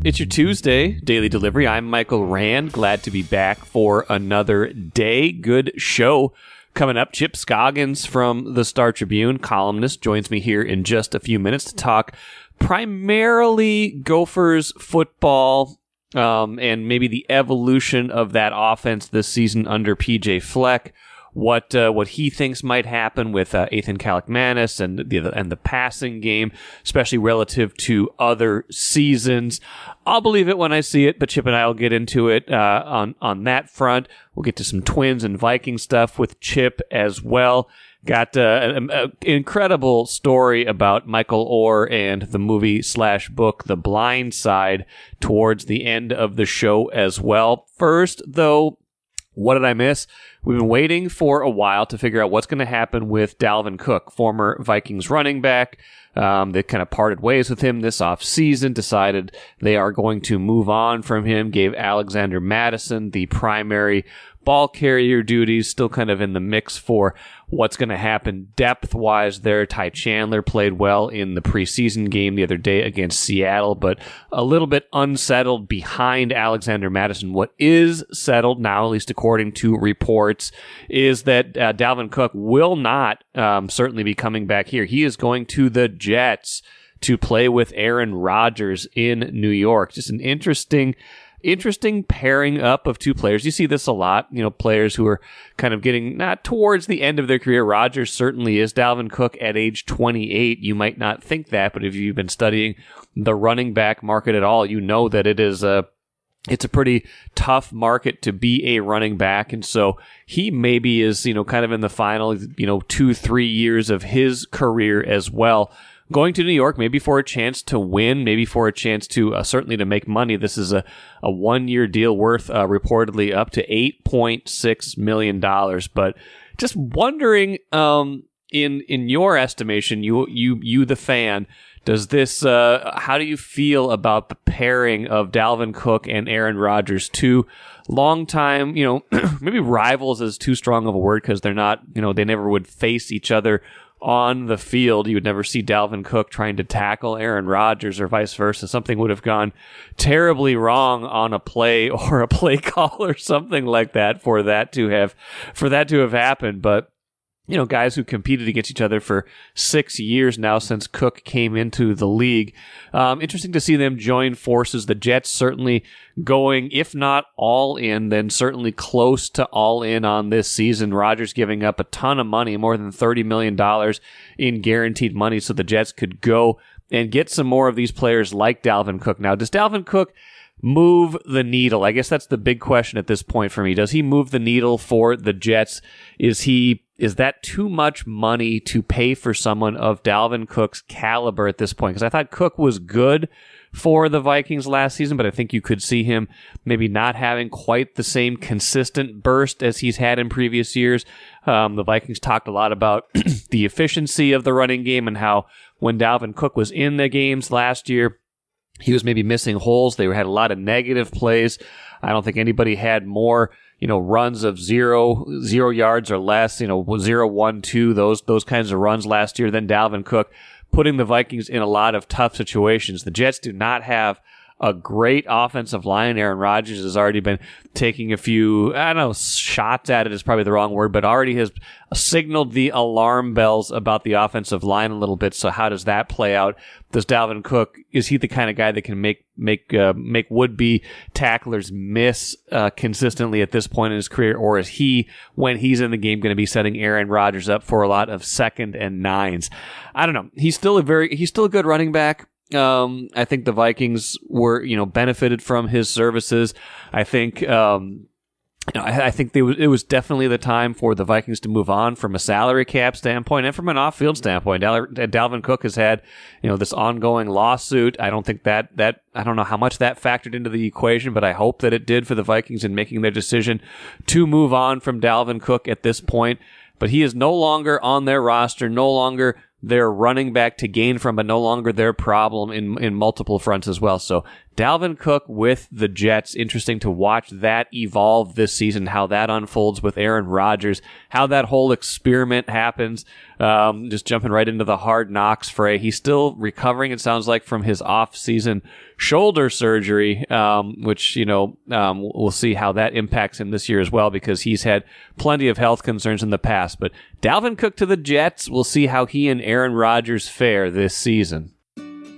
It's your Tuesday daily delivery. I'm Michael Rand. Glad to be back for another day. Good show coming up. Chip Scoggins from the Star Tribune, columnist, joins me here in just a few minutes to talk primarily Gophers football and maybe the evolution of that offense this season under PJ Fleck. What he thinks might happen with Ethan Kaliakmanis and the passing game, especially relative to other seasons. I'll believe it when I see it, but Chip and I will get into it on that front. We'll get to some Twins and Viking stuff with Chip as well. Got an incredible story about Michael Oher and the movie/book The Blind Side towards the end of the show as well. First, though, what did I miss? We've been waiting for a while to figure out what's going to happen with Dalvin Cook, former Vikings running back. They kind of parted ways with him this offseason, decided they are going to move on from him, gave Alexander Mattison the primary ball carrier duties, still kind of in the mix for what's going to happen depth-wise there. Ty Chandler played well in the preseason game the other day against Seattle, but a little bit unsettled behind Alexander Mattison. What is settled now, at least according to reports, is that Dalvin Cook will not certainly be coming back here. He is going to the Jets to play with Aaron Rodgers in New York. Just an interesting pairing up of two players. You see this a lot, players who are kind of getting not towards the end of their career. Rodgers certainly is. Dalvin Cook at age 28, you might not think that, but if you've been studying the running back market at all, you know that it's a pretty tough market to be a running back. And so he maybe is, kind of in the final, 2-3 years of his career as well. Going to New York, maybe for a chance to win, maybe for a chance to certainly to make money. This is a 1-year deal worth reportedly up to $8.6 million. But just wondering, in your estimation, you the fan, does this? How do you feel about the pairing of Dalvin Cook and Aaron Rodgers, two longtime, maybe rivals is too strong of a word because they're not, they never would face each other on the field. You would never see Dalvin Cook trying to tackle Aaron Rodgers or vice versa. Something would have gone terribly wrong on a play or a play call or something like that for that to have happened. But guys who competed against each other for 6 years now since Cook came into the league. Interesting to see them join forces. The Jets certainly going, if not all in, then certainly close to all in on this season. Rodgers giving up a ton of money, more than $30 million in guaranteed money, so the Jets could go and get some more of these players like Dalvin Cook. Now, does Dalvin Cook move the needle? I guess that's the big question at this point for me. Does he move the needle for the Jets? Is that too much money to pay for someone of Dalvin Cook's caliber at this point? Because I thought Cook was good for the Vikings last season, but I think you could see him maybe not having quite the same consistent burst as he's had in previous years. The Vikings talked a lot about the efficiency of the running game and how when Dalvin Cook was in the games last year, he was maybe missing holes. They had a lot of negative plays. I don't think anybody had more runs of zero yards or less, 0, 1, 2, those kinds of runs last year than Dalvin Cook, putting the Vikings in a lot of tough situations. The Jets do not have a great offensive line. Aaron Rodgers has already been taking a few, shots at it is probably the wrong word, but already has signaled the alarm bells about the offensive line a little bit. So how does that play out? Does Dalvin Cook, is he the kind of guy that can make would-be tacklers miss consistently at this point in his career? Or is he, when he's in the game, going to be setting Aaron Rodgers up for a lot of 2nd and 9s? I don't know. He's still a good running back. I think the Vikings were, benefited from his services. I think, I think it was definitely the time for the Vikings to move on from a salary cap standpoint and from an off-field standpoint. Dalvin Cook has had, this ongoing lawsuit. I don't think that I don't know how much that factored into the equation, but I hope that it did for the Vikings in making their decision to move on from Dalvin Cook at this point. But he is no longer on their roster, no longer their running back to gain from, but no longer their problem in multiple fronts as well. So Dalvin Cook with the Jets. Interesting to watch that evolve this season, how that unfolds with Aaron Rodgers, how that whole experiment happens. Just jumping right into the hard knocks fray. He's still recovering, it sounds like, from his off-season shoulder surgery, which, we'll see how that impacts him this year as well, because he's had plenty of health concerns in the past. But Dalvin Cook to the Jets, we'll see how he and Aaron Rodgers fare this season.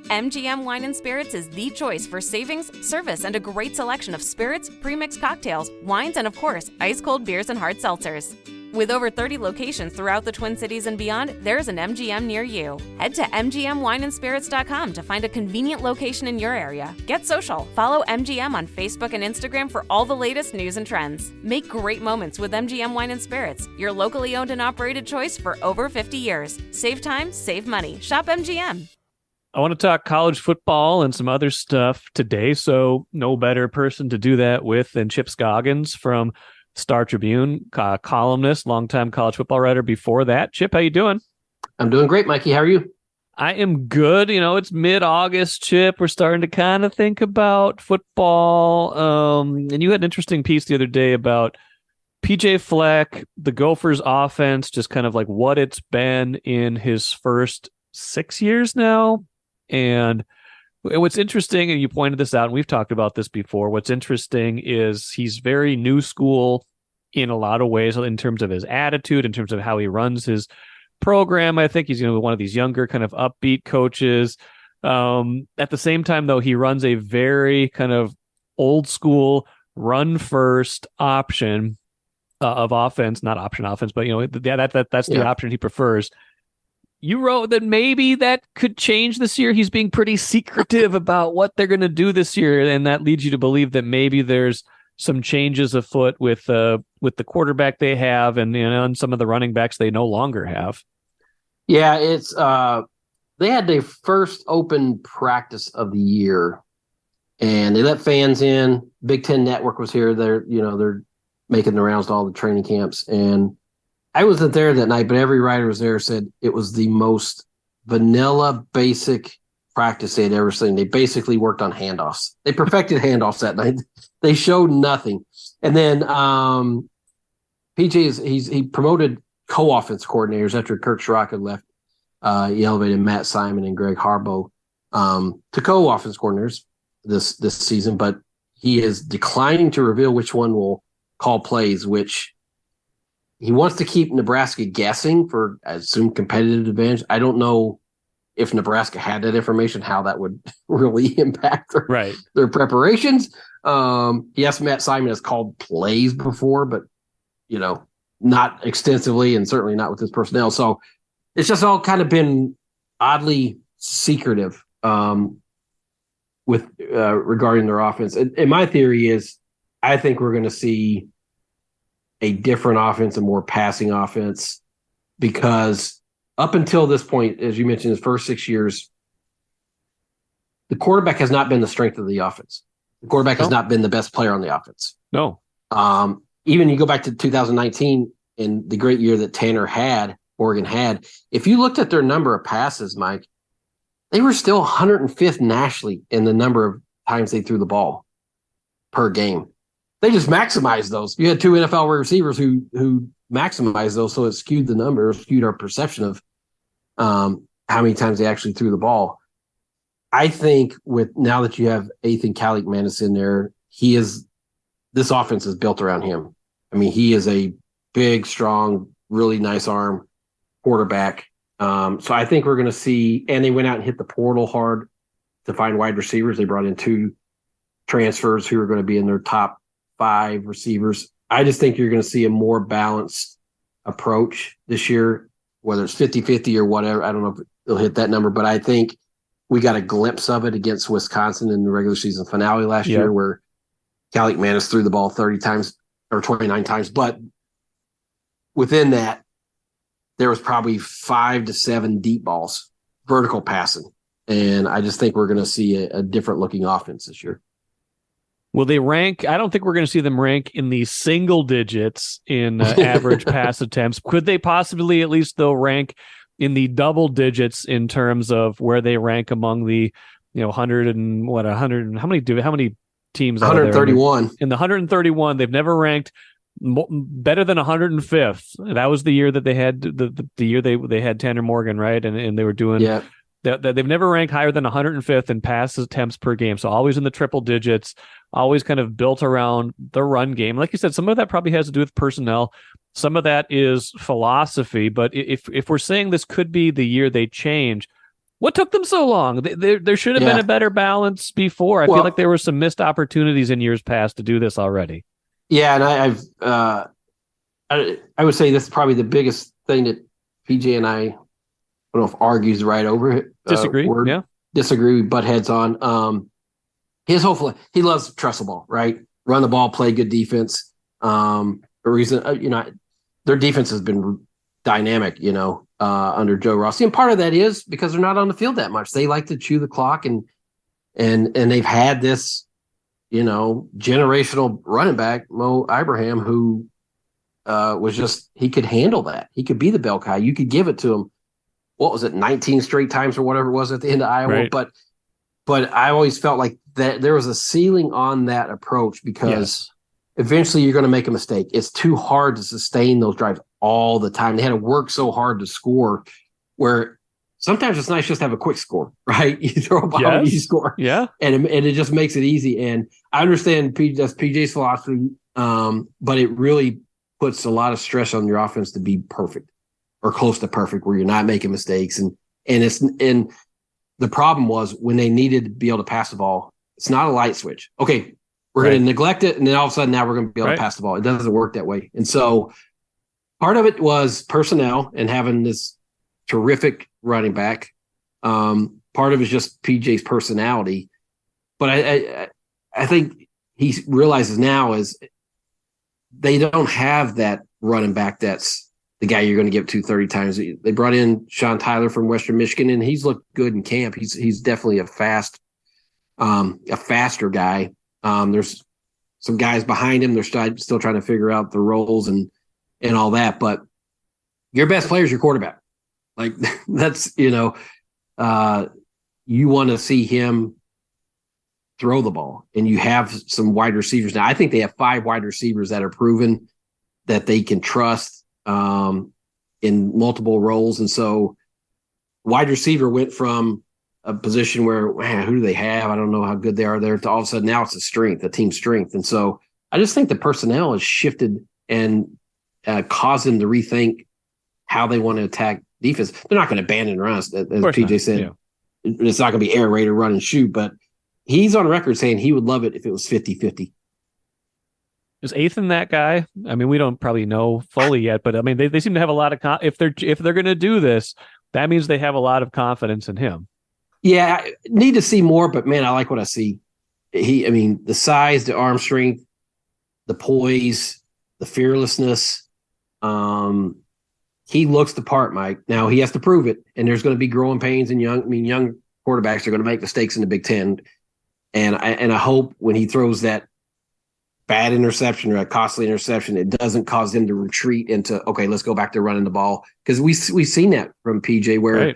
MGM Wine and Spirits is the choice for savings, service, and a great selection of spirits, premixed cocktails, wines, and of course, ice-cold beers and hard seltzers. With over 30 locations throughout the Twin Cities and beyond, there's an MGM near you. Head to mgmwineandspirits.com to find a convenient location in your area. Get social. Follow MGM on Facebook and Instagram for all the latest news and trends. Make great moments with MGM Wine and Spirits, your locally owned and operated choice for over 50 years. Save time, save money. Shop MGM. I want to talk college football and some other stuff today, so no better person to do that with than Chip Scoggins from Star Tribune, columnist, longtime college football writer before that. Chip, how you doing? I'm doing great, Mikey. How are you? I am good. It's mid-August, Chip. We're starting to kind of think about football. And you had an interesting piece the other day about PJ Fleck, the Gophers offense, just kind of like what it's been in his first 6 years now. And what's interesting, and you pointed this out, and we've talked about this before, what's interesting is he's very new school in a lot of ways in terms of his attitude, in terms of how he runs his program. I think he's one of these younger kind of upbeat coaches. At the same time, though, he runs a very kind of old school run first option of offense, not option offense, but that's the option he prefers. You wrote that maybe that could change this year. He's being pretty secretive about what they're going to do this year, and that leads you to believe that maybe there's some changes afoot with the quarterback they have, and some of the running backs they no longer have. Yeah, it's they had their first open practice of the year, and they let fans in. Big Ten Network was here. They're making the rounds to all the training camps, and I wasn't there that night, but every writer was there said it was the most vanilla, basic practice they'd ever seen. They basically worked on handoffs. They perfected handoffs that night. They showed nothing. And then PJ he promoted co-offense coordinators after Kirk Schrock had left. He elevated Matt Simon and Greg Harbaugh to co-offense coordinators this season, but he is declining to reveal which one will call plays, which he wants to keep Nebraska guessing for, I assume, competitive advantage. I don't know if Nebraska had that information, how that would really impact their preparations. Yes, Matt Simon has called plays before, but, not extensively and certainly not with his personnel. So it's just all kind of been oddly secretive with regarding their offense. And my theory is I think we're going to see a different offense, a more passing offense, because up until this point, as you mentioned, his first 6 years, the quarterback has not been the strength of the offense. The quarterback has not been the best player on the offense. No. Even you go back to 2019 and the great year that Oregon had, if you looked at their number of passes, Mike, they were still 105th nationally in the number of times they threw the ball per game. They just maximized those. You had two NFL receivers who maximized those, so it skewed the number, skewed our perception of how many times they actually threw the ball. I think with now that you have Ethan Kalik-Manis in there, this offense is built around him. I mean, he is a big, strong, really nice arm quarterback. So I think we're going to see, and they went out and hit the portal hard to find wide receivers. They brought in 2 transfers who are going to be in their top 5 receivers. I just think you're going to see a more balanced approach this year, whether it's 50-50 or whatever. I don't know if they'll hit that number, but I think we got a glimpse of it against Wisconsin in the regular season finale last year, where Kalik-Manis threw the ball 30 times or 29 times. But within that, there was probably 5 to 7 deep balls, vertical passing. And I just think we're going to see a different looking offense this year. Will they rank? I don't think we're going to see them rank in the single digits in average pass attempts. Could they possibly at least, though, rank in the double digits in terms of where they rank among the 100 and what 100 how many teams out there 131 in the 131. They've never ranked better than 105th. That was the year that they had the year they had Tanner Morgan, right? And they were doing they've never ranked higher than 105th in pass attempts per game. So always in the triple digits, always kind of built around the run game. Like you said, some of that probably has to do with personnel. Some of that is philosophy. But if we're saying this could be the year they change, what took them so long? There should have been a better balance before. I feel like there were some missed opportunities in years past to do this already. Yeah, and I would say this is probably the biggest thing that PJ and I don't know if argues right over it. Disagree. Disagree. We butt heads on. He loves trust the ball, right? Run the ball, play good defense. Their defense has been dynamic, under Joe Rossi, and part of that is because they're not on the field that much. They like to chew the clock, and they've had this, generational running back, Mo Ibrahim, who he could handle that. He could be the bell guy. You could give it to him. What was it, 19 straight times or whatever it was at the end of Iowa? Right. But I always felt like that there was a ceiling on that approach because eventually you're going to make a mistake. It's too hard to sustain those drives all the time. They had to work so hard to score where sometimes it's nice just to have a quick score, right? You throw a bomb and you score. Yeah. And it just makes it easy. And I understand that's PJ's philosophy, but it really puts a lot of stress on your offense to be perfect or close to perfect where you're not making mistakes. And the problem was when they needed to be able to pass the ball, it's not a light switch. Okay, we're going to neglect it, and then all of a sudden now we're going to be able to pass the ball. It doesn't work that way. And so part of it was personnel and having this terrific running back. Part of it is just PJ's personality. But I think he realizes now is they don't have that running back that's the guy you're going to give to 30 times. They brought in Sean Tyler from Western Michigan, and he's looked good in camp. He's definitely a faster guy. There's some guys behind him. They're still trying to figure out the roles and all that. But your best player is your quarterback. Like that's, you want to see him throw the ball, and you have some wide receivers. Now, I think they have 5 wide receivers that are proven that they can trust in multiple roles. And so wide receiver went from a position where, man, who do they have? I don't know how good they are there, to all of a sudden now it's a team strength. And so I just think the personnel has shifted and caused them to rethink how they want to attack defense. They're not going to abandon runs, as PJ said. Yeah. It's not going to be air raid or run and shoot, but he's on record saying he would love it if it was 50-50. Is Ethan that guy? I mean, we don't probably know fully yet, but I mean, they seem to have a lot of if they're going to do this, that means they have a lot of confidence in him. Yeah, I need to see more, but man, I like what I see. The size, the arm strength, the poise, the fearlessness. He looks the part, Mike. Now he has to prove it, and there's going to be growing pains and young quarterbacks are going to make mistakes in the Big Ten. And I hope when he throws that bad interception or a costly interception, it doesn't cause them to retreat into, okay, let's go back to running the ball. Because we've seen that from PJ where,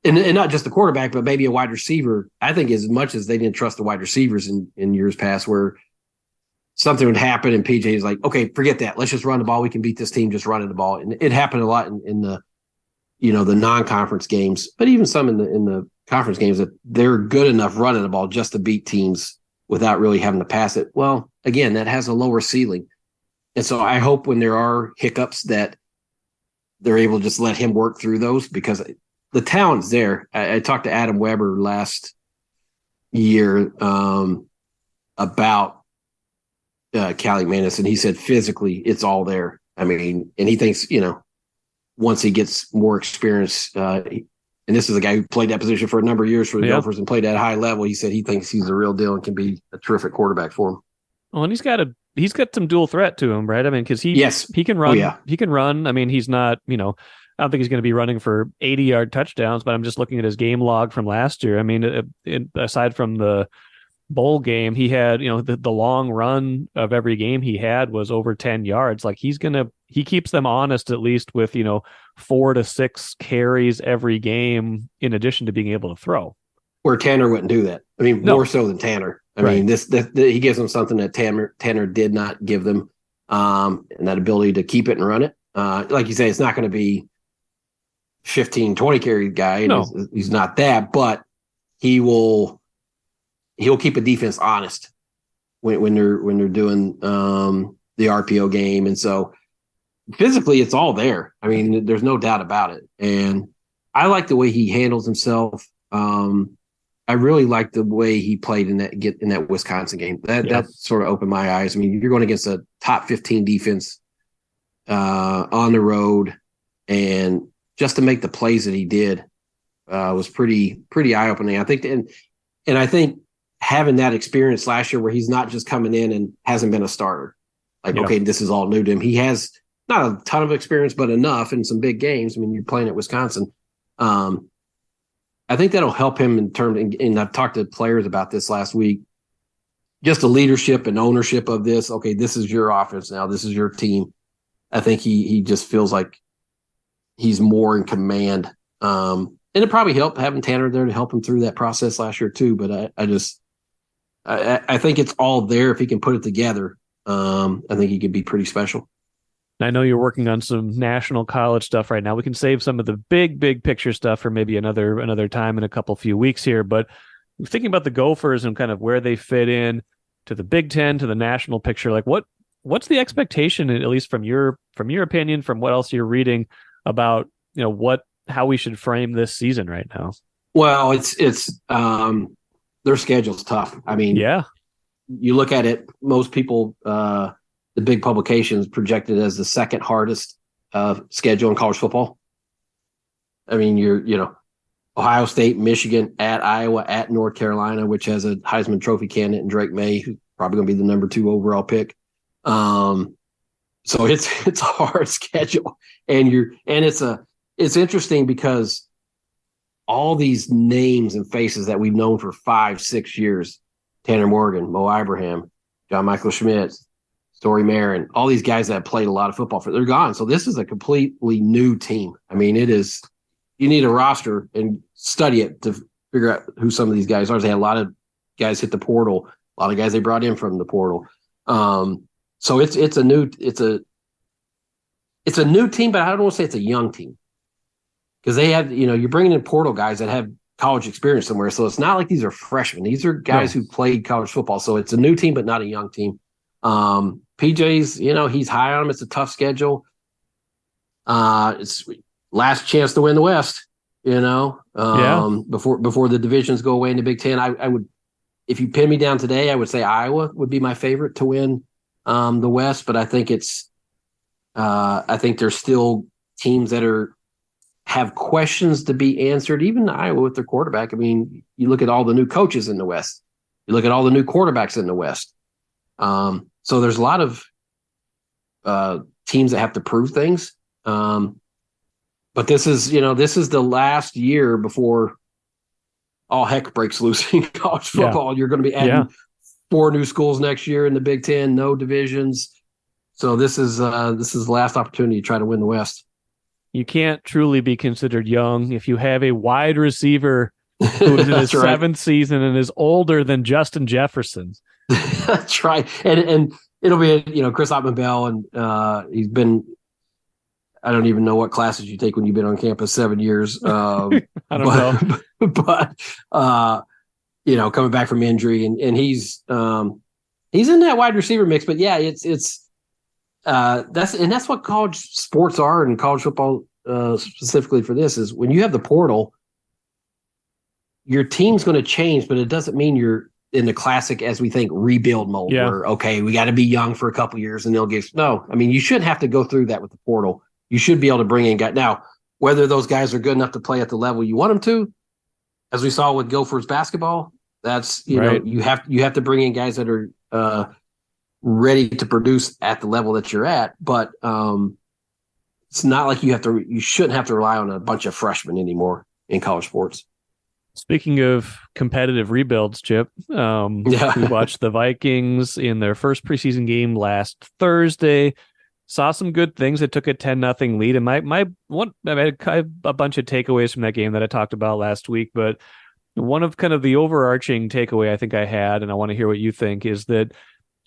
and not just the quarterback, but maybe a wide receiver. I think as much as they didn't trust the wide receivers in years past where something would happen and PJ is like, okay, forget that. Let's just run the ball. We can beat this team just running the ball. And it happened a lot in the, the non-conference games, but even some in the conference games that they're good enough running the ball just to beat teams without really having to pass it. Well, again, that has a lower ceiling. And so I hope when there are hiccups that they're able to just let him work through those because the talent's there. I talked to Adam Weber last year about Cali Manis, and he said physically it's all there. I mean, and he thinks, once he gets more experience, and this is a guy who played that position for a number of years for the Gophers and played at a high level. He said he thinks he's the real deal and can be a terrific quarterback for him. Well, and he's got some dual threat to him, right? I mean, because he can run. Oh, yeah. He can run. I mean, he's not, I don't think he's going to be running for 80-yard touchdowns, but I'm just looking at his game log from last year. I mean, aside from the bowl game, he had, the long run of every game he had was over 10 yards. Like he keeps them honest at least with, 4 to 6 carries every game in addition to being able to throw. where Tanner wouldn't do that. I mean, No. more so than Tanner. I Right. mean, this he gives them something that Tanner did not give them, and that ability to keep it and run it. Like you say, it's not going to be 15, 20 carry guy. No. He's not that, but he'll keep a defense honest when they're doing the RPO game. And so physically it's all there. I mean, there's no doubt about it. And I like the way he handles himself. I really like the way he played in that Wisconsin game. That sort of opened my eyes. I mean, you're going against a top 15 defense on the road, and just to make the plays that he did was pretty eye-opening. I think, and I think having that experience last year where he's not just coming in and hasn't been a starter, okay, this is all new to him. He has not a ton of experience, but enough in some big games. I mean, you're playing at Wisconsin. I think that'll help him in terms, and I've talked to players about this last week, just the leadership and ownership of this. Okay, this is your offense now. This is your team. I think he just feels like he's more in command. And it probably helped having Tanner there to help him through that process last year too. But I think it's all there if he can put it together. I think he could be pretty special. I know you're working on some national college stuff right now. We can save some of the big picture stuff for maybe another time in a few weeks here. But thinking about the Gophers and kind of where they fit in to the Big Ten, to the national picture, like what's the expectation, at least from your opinion, from what else you're reading about, how we should frame this season right now? Well, it's their schedule's tough. I mean, yeah, you look at it, most people, the big publications projected as the second hardest schedule in college football. I mean, Ohio State, Michigan, at Iowa, at North Carolina, which has a Heisman Trophy candidate in Drake May, who's probably going to be the number 2 overall pick. So it's a hard schedule, and it's interesting because all these names and faces that we've known for 5-6 years, Tanner Morgan, Mo Ibrahim, John Michael Schmidt, Story Marin, all these guys that have played a lot of football they're gone. So this is a completely new team. I mean, it is, you need a roster and study it to figure out who some of these guys are. They had a lot of guys hit the portal, a lot of guys they brought in from the portal. So it's a new team, but I don't want to say it's a young team because they have, you're bringing in portal guys that have college experience somewhere. So it's not like these are freshmen. These are guys who played college football. So it's a new team, but not a young team. PJ's, he's high on him. It's a tough schedule. It's last chance to win the West, before the divisions go away in the Big Ten. I would, if you pin me down today, I would say Iowa would be my favorite to win the West, but I think I think there's still teams that have questions to be answered, even Iowa with their quarterback. I mean, you look at all the new coaches in the West, you look at all the new quarterbacks in the West. So there's a lot of teams that have to prove things. But this is the last year before all heck breaks loose in college football. You're going to be adding 4 new schools next year in the Big Ten, no divisions. So this is the last opportunity to try to win the West. You can't truly be considered young if you have a wide receiver who is in his 7th season and is older than Justin Jefferson. That's right. And it'll be, Chris Ottman-Bell, and he's been, I don't even know what classes you take when you've been on campus 7 years. I don't know. But coming back from injury, and he's in that wide receiver mix. But yeah, that's what college sports are, and college football specifically for this is when you have the portal, your team's going to change, but it doesn't mean you're in the classic, as we think, rebuild mode where, okay, we got to be young for a couple years and they'll get, no, I mean, you shouldn't have to go through that with the portal. You should be able to bring in guys. Now, whether those guys are good enough to play at the level you want them to, as we saw with Gophers basketball, that's, right. you have to bring in guys that are ready to produce at the level that you're at. But it's not like you shouldn't have to rely on a bunch of freshmen anymore in college sports. Speaking of competitive rebuilds, Chip, we watched the Vikings in their first preseason game last Thursday. Saw some good things. It took a 10-0 lead, and I had a bunch of takeaways from that game that I talked about last week. But one of kind of the overarching takeaway I think I had, and I want to hear what you think, is that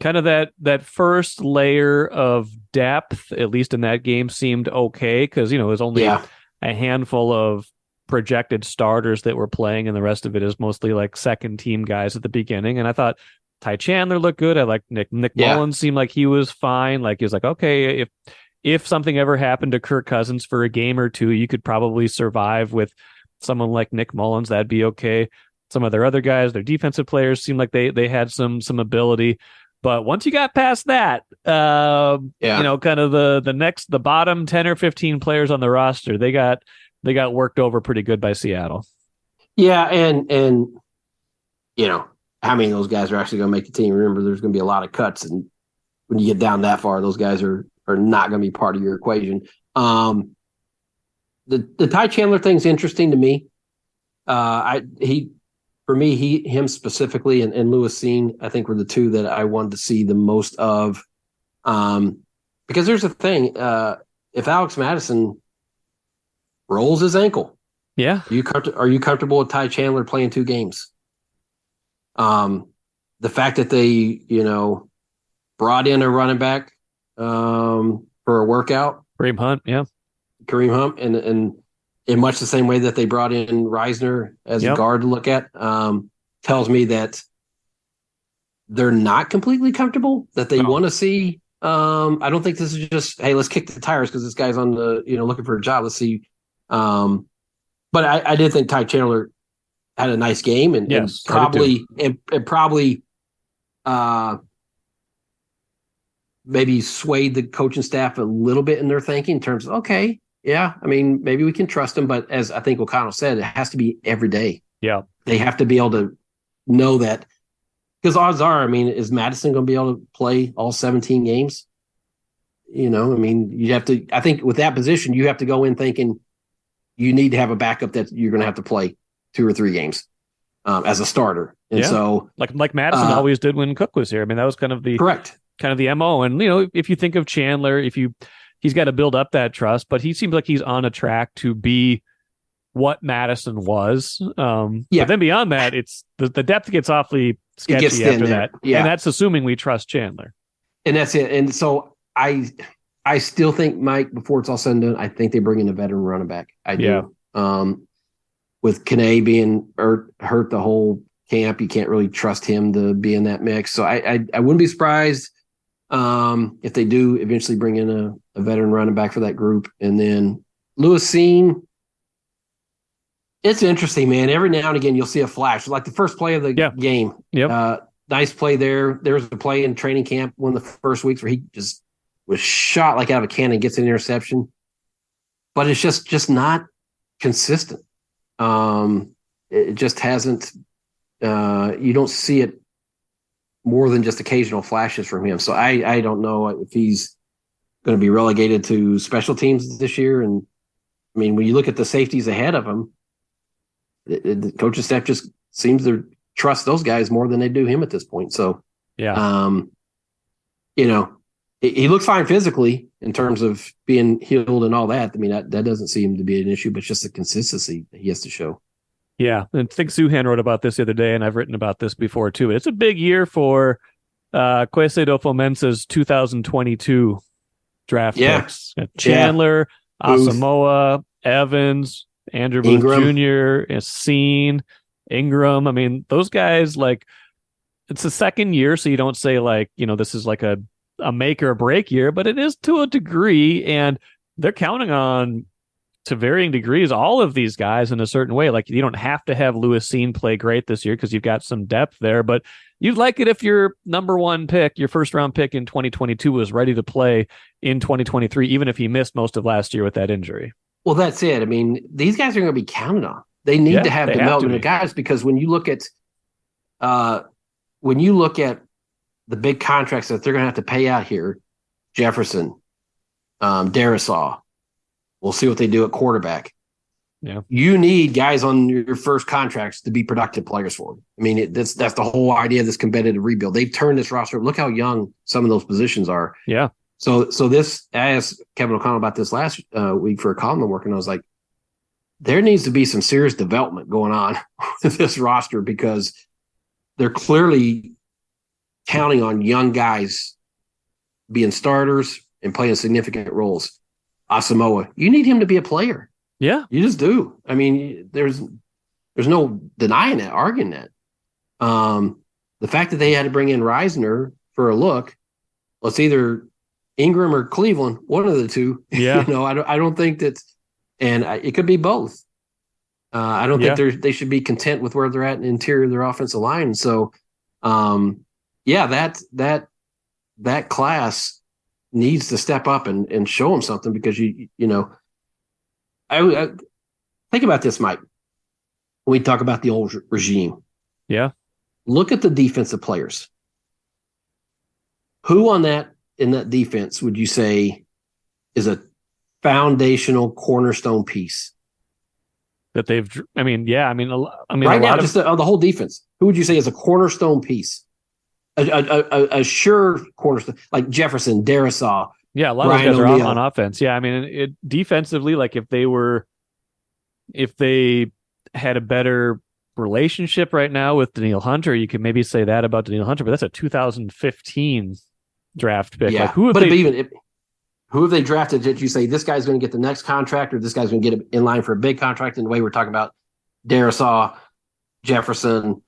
kind of that first layer of depth, at least in that game, seemed okay because, it was only a handful of projected starters that were playing, and the rest of it is mostly like second team guys at the beginning. And I thought Ty Chandler looked good. I like Nick Mullins seemed like he was fine. Like he was like, okay, if something ever happened to Kirk Cousins for a game or two, you could probably survive with someone like Nick Mullins. That'd be okay. Some of their other guys, their defensive players, seemed like they had some ability. But once you got past that, kind of the bottom 10 or 15 players on the roster, they got worked over pretty good by Seattle. Yeah, and how many of those guys are actually going to make the team? Remember, there's going to be a lot of cuts, and when you get down that far, those guys are not going to be part of your equation. The Ty Chandler thing's interesting to me. Him specifically, and Lewis Cine, I think were the two that I wanted to see the most of. Because there's a thing, if Alex Madison rolls his ankle, are you comfortable with Ty Chandler playing 2 games? The fact that they, brought in a running back for a workout, Kareem Hunt, and in much the same way that they brought in Reisner as a guard to look at, tells me that they're not completely comfortable, that they want to see. I don't think this is just, hey, let's kick the tires because this guy's on the, looking for a job. Let's see. But I did think Ty Chandler had a nice game and probably maybe swayed the coaching staff a little bit in their thinking in terms of, okay, yeah, I mean, maybe we can trust him, but as I think O'Connell said, it has to be every day. Yeah. They have to be able to know that, because odds are, I mean, is Madison going to be able to play all 17 games? I mean, you have to, I think with that position, you have to go in thinking you need to have a backup that you're going to have to play 2 or 3 games as a starter. And so like Madison always did when Cook was here. I mean, that was kind of the MO. And, if you think of Chandler, he's got to build up that trust, but he seems like he's on a track to be what Madison was. But then beyond that, it's the depth gets awfully sketchy after that. Yeah. And that's assuming we trust Chandler. And that's it. And so I still think, Mike, before it's all said and done, I think they bring in a veteran running back. I do. With Kane being hurt the whole camp, you can't really trust him to be in that mix. So I wouldn't be surprised if they do eventually bring in a veteran running back for that group. And then Lewis Cine, it's interesting, man. Every now and again, you'll see a flash. Like the first play of the game. Nice play there. There was a play in training camp one of the first weeks where he just was shot like out of a cannon, gets an interception. But it's just not consistent. It just hasn't you don't see it more than just occasional flashes from him. So I don't know if he's going to be relegated to special teams this year. And I mean, when you look at the safeties ahead of him, the coaching staff just seems to trust those guys more than they do him at this point. So, he looks fine physically in terms of being healed and all that. I mean, that doesn't seem to be an issue, but it's just the consistency that he has to show. Yeah, and I think Suhan wrote about this the other day, and I've written about this before too. It's a big year for Kwesi Fomensa's 2022 draft picks. Chandler, Asamoah, Evans, Andrew Booth Jr., Cine, Ingram. I mean, those guys, like, it's the second year, so you don't say, like, this is like a make or break year, but it is to a degree, and they're counting on, to varying degrees, all of these guys in a certain way. Like, you don't have to have Lewis Cine play great this year because you've got some depth there, but you'd like it if your number one pick, your first round pick in 2022 was ready to play in 2023, even if he missed most of last year with that injury. Well, that's it. I mean, these guys are going to be counted on. They need to have development of guys, because when you look at the big contracts that they're going to have to pay out here, Jefferson, Darisaw, we'll see what they do at quarterback. Yeah, you need guys on your first contracts to be productive players for them. I mean, that's the whole idea of this competitive rebuild. They've turned this roster. Look how young some of those positions are. Yeah. So this, I asked Kevin O'Connell about this last week for a column I'm working on. I was like, there needs to be some serious development going on with this roster because they're clearly counting on young guys being starters and playing significant roles. Asamoah, you need him to be a player. Yeah. You just do. I mean, there's no denying that, arguing that. The fact that they had to bring in Reisner for a look, well, it's either Ingram or Cleveland, one of the two. Yeah. I don't think that's, and it could be both. I don't think they should be content with where they're at in the interior of their offensive line. So, that class needs to step up and show them something because I think about this, Mike. When we talk about the old regime, look at the defensive players. Who in that defense would you say is a foundational cornerstone piece that they've? Right now, just the whole defense. Who would you say is a cornerstone piece? A sure cornerstone, like Jefferson, Darisaw. Yeah, a lot of those guys are on offense. Yeah, I mean, defensively, like if they had a better relationship right now with Danielle Hunter, you could maybe say that about Danielle Hunter, but that's a 2015 draft pick. Yeah, like who have they drafted that you say this guy's going to get the next contract or this guy's going to get in line for a big contract? In the way we're talking about Darisaw, Jefferson,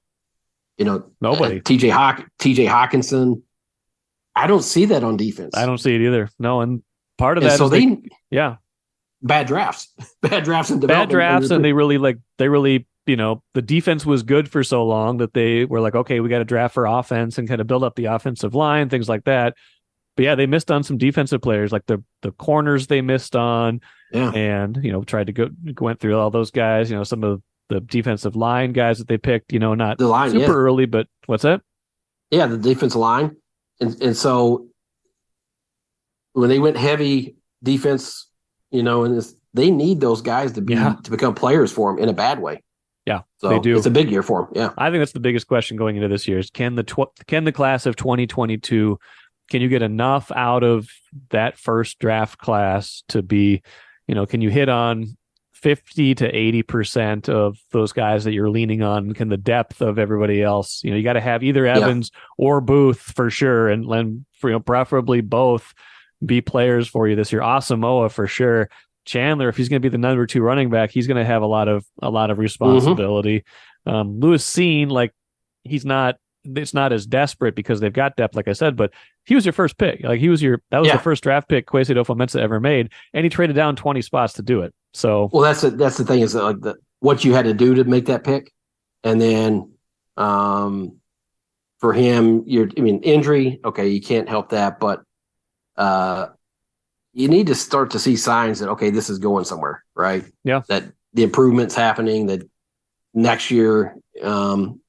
nobody. TJ Hawkinson. I don't see that on defense. I don't see it either. No, and part of that so is bad drafts, and development. Bad drafts, and they really the defense was good for so long that they were like, okay, we got to draft for offense and kind of build up the offensive line, things like that. But yeah, they missed on some defensive players, like the corners they missed on, and tried to went through all those guys. Some of the defensive line guys that they picked. Not the line, super early, but what's that? Yeah, the defensive line, and so when they went heavy defense, they need those guys to become players for them in a bad way. Yeah, so they do. It's a big year for them. Yeah, I think that's the biggest question going into this year is can the class of 2022, can you get enough out of that first draft class to be, can you hit on 50 to 80% of those guys that you're leaning on? Can the depth of everybody else, you got to have either Evans or Booth for sure, and preferably both be players for you this year. Asamoah for sure. Chandler, if he's going to be the number 2 running back, he's going to have a lot of responsibility. Lewis Seen, it's not as desperate because they've got depth, like I said, but he was your first pick. That was the first draft pick Kwesi Adofo-Mensah ever made, and he traded down 20 spots to do it. So, well, that's the thing is that what you had to do to make that pick, and then for him, injury. Okay, you can't help that, but you need to start to see signs that, okay, this is going somewhere, right? Yeah. That the improvement's happening, that next year, depending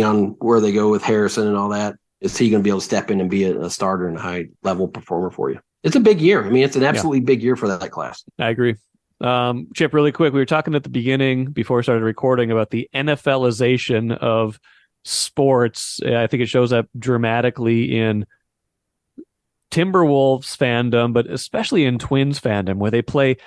on where they go with Harrison and all that, is he going to be able to step in and be a starter and a high-level performer for you? It's a big year. It's an absolutely big year for that class. I agree. Chip, really quick, we were talking at the beginning before we started recording about the NFLization of sports. I think it shows up dramatically in Timberwolves fandom, but especially in Twins fandom, where they play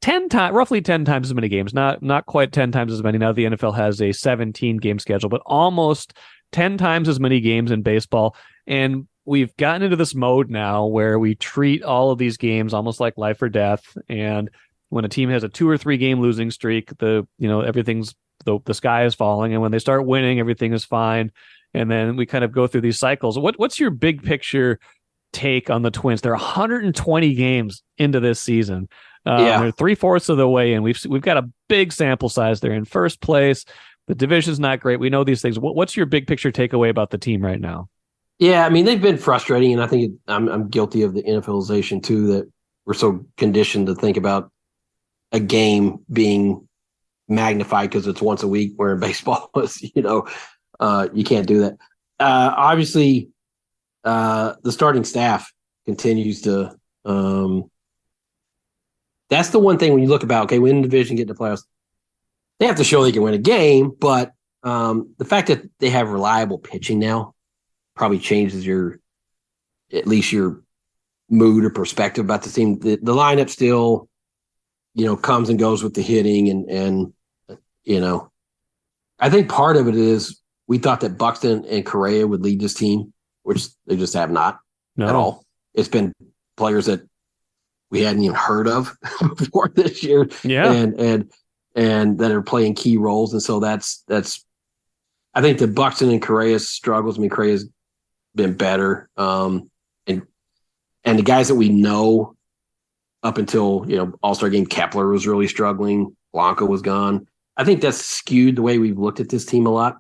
roughly 10 times as many games, not quite 10 times as many. Now the NFL has a 17 game schedule, but almost 10 times as many games in baseball. And we've gotten into this mode now where we treat all of these games almost like life or death. And when a team has a 2 or 3 game losing streak, everything's the sky is falling. And when they start winning, everything is fine. And then we kind of go through these cycles. What's your big picture take on the Twins? They're 120 games into this season. They're 3/4 of the way in. We've got a big sample size. They're in first place. The division's not great. We know these things. What's your big picture takeaway about the team right now? Yeah, they've been frustrating, and I think I'm guilty of the NFLization too, that we're so conditioned to think about a game being magnified because it's once a week, where in baseball you can't do that. Obviously, the starting staff continues to that's the one thing when you look about, okay, win the division, get in the playoffs, they have to show they can win a game, but the fact that they have reliable pitching now probably changes at least your mood or perspective about the team. The lineup still comes and goes with the hitting and I think part of it is we thought that Buxton and Correa would lead this team, which they just have not at all. It's been players that we hadn't even heard of before this year, and that are playing key roles. And so that's I think the Buxton and Correa struggles. I mean, Correa's been better, and the guys that we know up until All-Star game, Kepler was really struggling. Blanco was gone. I think that's skewed the way we've looked at this team a lot.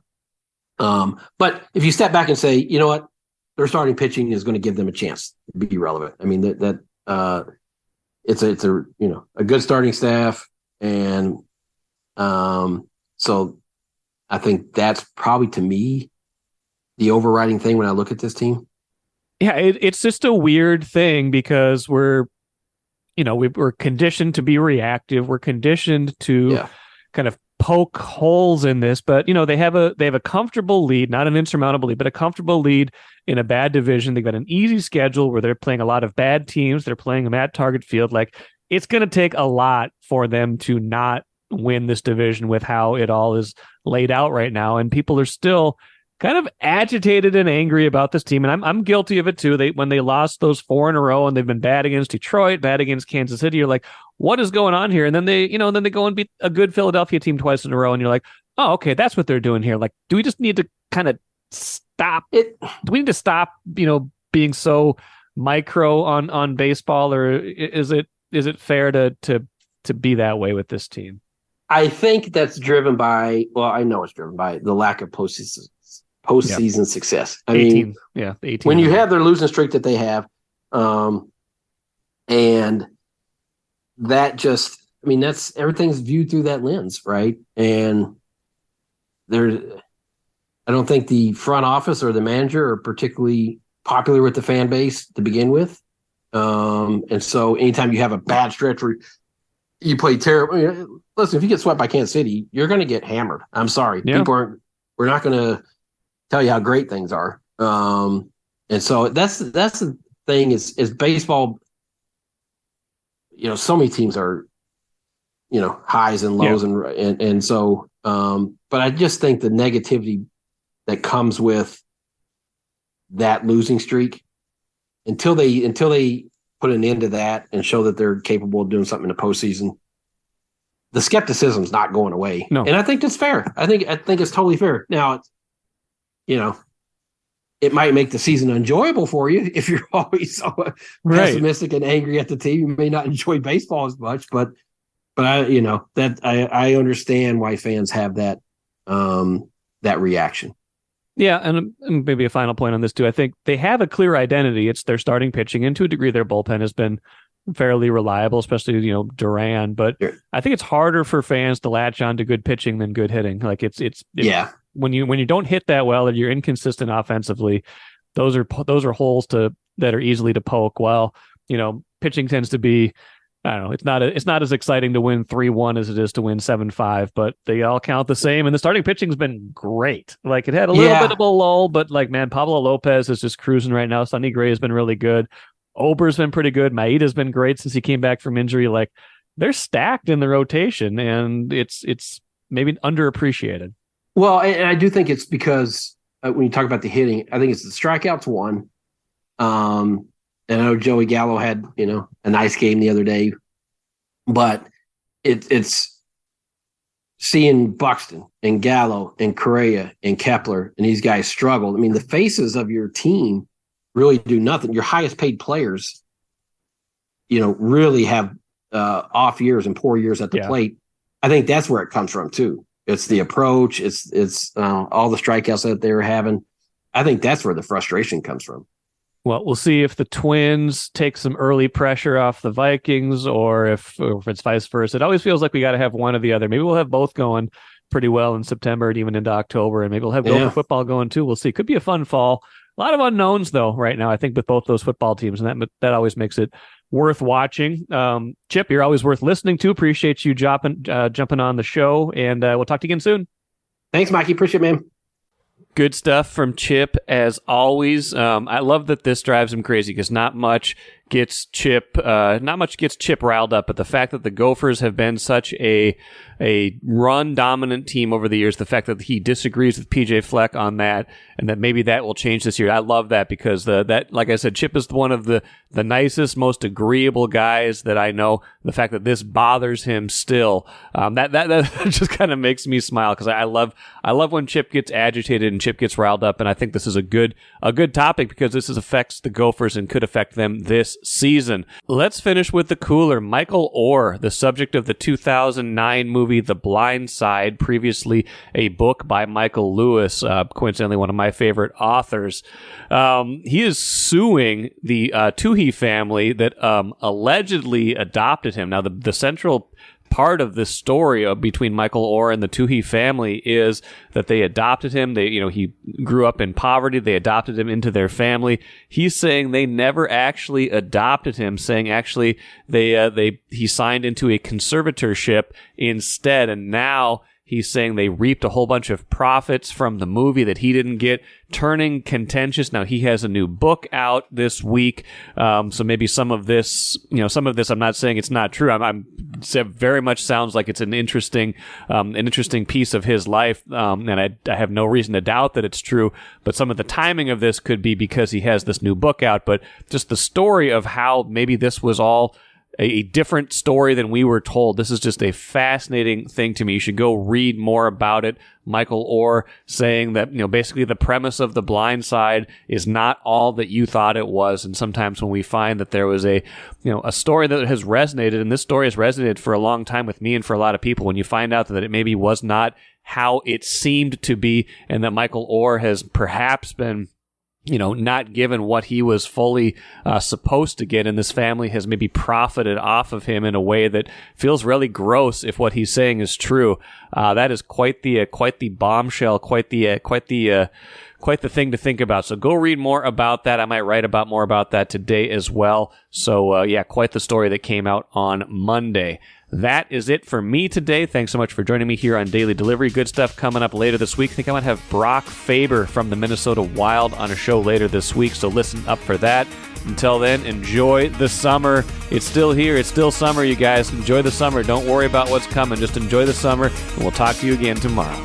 But if you step back and say, you know what, their starting pitching is going to give them a chance to be relevant. I mean, it's a good starting staff. And so I think that's probably, to me, the overriding thing when I look at this team. Yeah, it's just a weird thing because we're conditioned to be reactive. We're conditioned to kind of poke holes in this, but they have a comfortable lead, not an insurmountable lead, but a comfortable lead in a bad division. They've got an easy schedule where they're playing a lot of bad teams. They're playing them at Target Field. Like, it's going to take a lot for them to not win this division with how it all is laid out right now. And people are still kind of agitated and angry about this team. And I'm guilty of it too. When they lost those 4 in a row and they've been bad against Detroit, bad against Kansas City, you're like, what is going on here? And then they go and beat a good Philadelphia team twice in a row. And you're like, oh, okay, that's what they're doing here. Like, do we just need to kind of stop it? Do we need to stop, being so micro on baseball, or is it fair to be that way with this team? I think that's driven by, I know it's driven by the lack of postseason success. I mean, 18 when you have their losing streak that they have, and that just, that's everything's viewed through that lens, right? And I don't think the front office or the manager are particularly popular with the fan base to begin with. And so anytime you have a bad stretch where you play terrible, listen, if you get swept by Kansas City, you're going to get hammered. I'm sorry. Yeah. We're not going to tell you how great things are. And so that's the thing is baseball, so many teams are, highs and lows and so, but I just think the negativity that comes with that losing streak until they put an end to that and show that they're capable of doing something in the postseason, the skepticism's not going away. No. And I think that's fair. I think it's totally fair. Now, it might make the season enjoyable for you if you're always so pessimistic and angry at the team. You may not enjoy baseball as much, but I understand why fans have that reaction. Yeah, and maybe a final point on this too. I think they have a clear identity. It's their starting pitching, and to a degree, their bullpen has been fairly reliable, especially Duran. But I think it's harder for fans to latch on to good pitching than good hitting. Like it's when you don't hit that well and you're inconsistent offensively, those are holes that are easily to poke. Well, pitching tends to be, I don't know, it's not as exciting to win 3-1 as it is to win 7-5, but they all count the same. And the starting pitching's been great. Like, it had a little bit of a lull, but Pablo Lopez is just cruising right now. Sonny Gray has been really good. Ober's been pretty good. Maeda's been great since he came back from injury. Like, they're stacked in the rotation, and it's maybe underappreciated. Well, and I do think it's because when you talk about the hitting, I think it's the strikeouts one. And I know Joey Gallo had, a nice game the other day, but it's seeing Buxton and Gallo and Correa and Kepler and these guys struggle. I mean, the faces of your team really do nothing. Your highest paid players, really have off years and poor years at the plate. I think that's where it comes from too. It's the approach. It's all the strikeouts that they were having. I think that's where the frustration comes from. Well, we'll see if the Twins take some early pressure off the Vikings or if it's vice versa. It always feels like we got to have one or the other. Maybe we'll have both going pretty well in September and even into October, and maybe we'll have Gopher football going too. We'll see. Could be a fun fall. A lot of unknowns, though, right now, I think, with both those football teams, and that always makes it worth watching. Chip, you're always worth listening to. Appreciate you jumping on the show, and we'll talk to you again soon. Thanks, Mikey. Appreciate it, man. Good stuff from Chip, as always. I love that this drives him crazy because not much gets Chip riled up, but the fact that the Gophers have been such a run dominant team over the years, the fact that he disagrees with PJ Fleck on that, and that maybe that will change this year. I love that because that, like I said, Chip is one of the nicest, most agreeable guys that I know. The fact that this bothers him still, that just kind of makes me smile because I love when Chip gets agitated and Chip gets riled up, and I think this is a good topic because this affects the Gophers and could affect them this season. Let's finish with the cooler. Michael Oher, the subject of the 2009 movie The Blind Side, previously a book by Michael Lewis, coincidentally one of my favorite authors. He is suing the Tuohy family that allegedly adopted him. Now, the central part of this story between Michael Oher and the Tuohy family is that they adopted him. He grew up in poverty. They adopted him into their family. He's saying they never actually adopted him, saying actually he signed into a conservatorship instead, and now he's saying they reaped a whole bunch of profits from the movie that he didn't get, turning contentious. Now, he has a new book out this week, so maybe some of this, I'm not saying it's not true. It very much sounds like it's an interesting piece of his life, and I have no reason to doubt that it's true, but some of the timing of this could be because he has this new book out, but just the story of how maybe this was all a different story than we were told. This is just a fascinating thing to me. You should go read more about it. Michael Oher saying that, basically the premise of The Blind Side is not all that you thought it was. And sometimes when we find that there was a story that has resonated, and this story has resonated for a long time with me and for a lot of people, when you find out that it maybe was not how it seemed to be, and that Michael Oher has perhaps been not given what he was fully supposed to get, and this family has maybe profited off of him in a way that feels really gross if what he's saying is true. That is quite the bombshell, quite the thing to think about. So go read more about that. I might write about more about that today as well. So quite the story that came out on Monday. That is it for me today. Thanks so much for joining me here on Daily Delivery. Good stuff coming up later this week. I think I might have Brock Faber from the Minnesota Wild on a show later this week, so listen up for that. Until then, enjoy the summer. It's still here. It's still summer, you guys. Enjoy the summer. Don't worry about what's coming. Just enjoy the summer, and we'll talk to you again tomorrow.